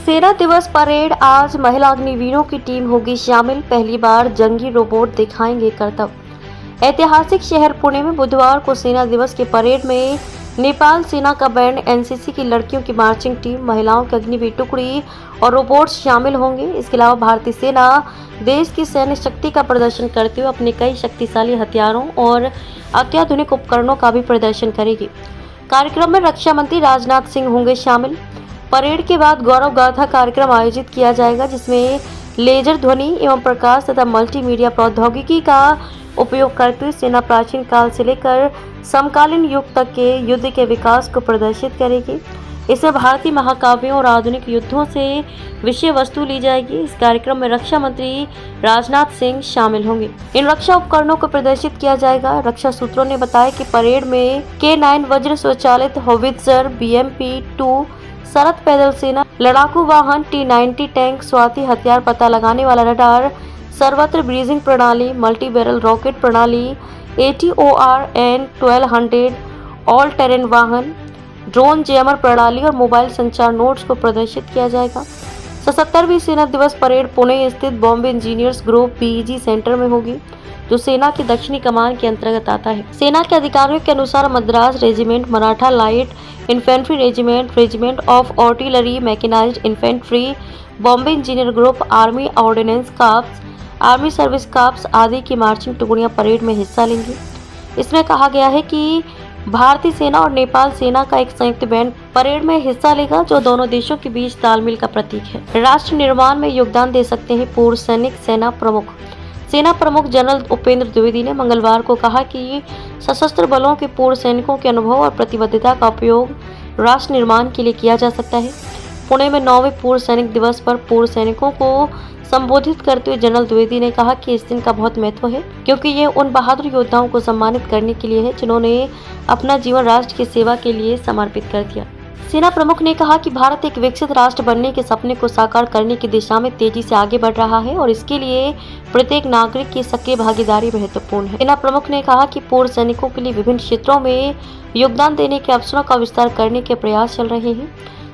सेना दिवस परेड। आज महिला अग्निवीरों की टीम होगी शामिल। पहली बार जंगी रोबोट दिखाएंगे करतब। ऐतिहासिक शहर पुणे में बुधवार को सेना दिवस के परेड में नेपाल सेना का बैंड, एनसीसी की लड़कियों की मार्चिंग टीम, महिलाओं की अग्निवीर टुकड़ी और रोबोट्स शामिल होंगे। इसके अलावा भारतीय सेना देश की सैन्य शक्ति का प्रदर्शन करते हुए अपने कई शक्तिशाली हथियारों और अत्याधुनिक उपकरणों का भी प्रदर्शन करेगी। कार्यक्रम में रक्षा मंत्री राजनाथ सिंह होंगे शामिल। परेड के बाद गौरव गाथा कार्यक्रम आयोजित किया जाएगा, जिसमें लेजर ध्वनि एवं प्रकाश तथा मल्टीमीडिया प्रौद्योगिकी का उपयोग करते हुए सेना प्राचीन काल से लेकर समकालीन युग तक के युद्ध के विकास को प्रदर्शित करेगी। इसमें भारतीय महाकाव्यों और आधुनिक युद्धों से विषय वस्तु ली जाएगी। इस कार्यक्रम में रक्षा मंत्री राजनाथ सिंह शामिल होंगे। इन रक्षा उपकरणों को प्रदर्शित किया जाएगा। रक्षा सूत्रों ने बताया कि परेड में K9 वज्र स्वचालित होवित्जर, BMP-2 सरत पैदल सेना लड़ाकू वाहन, T-90 टैंक, स्वाति हथियार पता लगाने वाला रडार, सर्वत्र ब्रीजिंग प्रणाली, मल्टी बैरल रॉकेट प्रणाली, ATORN-1200 ऑल टेरेन वाहन, ड्रोन जैमर प्रणाली और मोबाइल संचार नोड्स को प्रदर्शित किया जाएगा। 77वीं सेना दिवस परेड पुणे स्थित Bombay engineers group BEG centre में होगी, जो सेना की दक्षिणी कमान के अंतर्गत आता है। सेना के अधिकारियों के अनुसार Madras regiment, Maratha light infantry regiment, regiment of artillery mechanised infantry, Bombay engineer group, army ordnance corps, army service corps आदि की मार्चिंग टुकड़ियां परेड में हिस्सा लेंगी। इसमें कहा गया है कि भारतीय सेना और नेपाल सेना का एक संयुक्त बैंड परेड में हिस्सा लेगा, जो दोनों देशों के बीच तालमेल का प्रतीक है। राष्ट्र निर्माण में योगदान दे सकते हैं पूर्व सैनिक। सेना प्रमुख जनरल उपेंद्र द्विवेदी ने मंगलवार को कहा कि सशस्त्र बलों के पूर्व सैनिकों के अनुभव और प्रतिबद्धता का उपयोग राष्ट्र निर्माण के लिए किया जा सकता है। पुणे में 9वें पूर्व सैनिक दिवस पर पूर्व सैनिकों को संबोधित करते हुए जनरल द्विवेदी ने कहा कि इस दिन का बहुत महत्व है, क्योंकि ये उन बहादुर योद्धाओं को सम्मानित करने के लिए है जिन्होंने अपना जीवन राष्ट्र की सेवा के लिए समर्पित कर दिया। सेना प्रमुख ने कहा कि भारत एक विकसित राष्ट्र बनने के सपने को साकार करने की दिशा में तेजी से आगे बढ़ रहा है और इसके लिए प्रत्येक नागरिक की सक्रिय भागीदारी महत्वपूर्ण है। सेना प्रमुख ने कहा कि पूर्व सैनिकों के लिए विभिन्न क्षेत्रों में योगदान देने के अवसरों का विस्तार करने के प्रयास चल रहे हैं,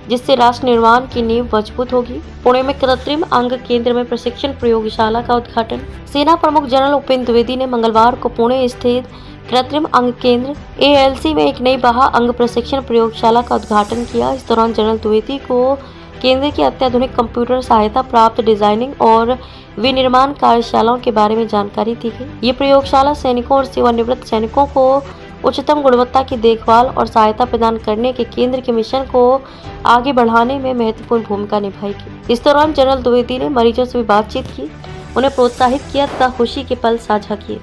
जिससे राष्ट्र निर्माण की नींव मजबूत होगी। पुणे में कृत्रिम अंग केंद्र में प्रशिक्षण प्रयोगशाला का उद्घाटन। सेना प्रमुख जनरल उपेंद्र द्विवेदी ने मंगलवार को पुणे स्थित कृत्रिम अंग केंद्र ALC में एक नई बाह्य अंग प्रशिक्षण प्रयोगशाला का उद्घाटन किया। इस दौरान जनरल द्विवेदी को केंद्र की अत्याधुनिक कंप्यूटर सहायता प्राप्त डिजाइनिंग और विनिर्माण कार्यशालाओं के बारे में जानकारी दी गई। ये प्रयोगशाला सैनिकों और सेवानिवृत्त सैनिकों को उच्चतम गुणवत्ता की देखभाल और सहायता प्रदान करने के केंद्र के मिशन को आगे बढ़ाने में महत्वपूर्ण भूमिका निभाएगी। इस दौरान जनरल द्विवेदी ने मरीजों से भी बातचीत की, उन्हें प्रोत्साहित किया तथा खुशी के पल साझा किए।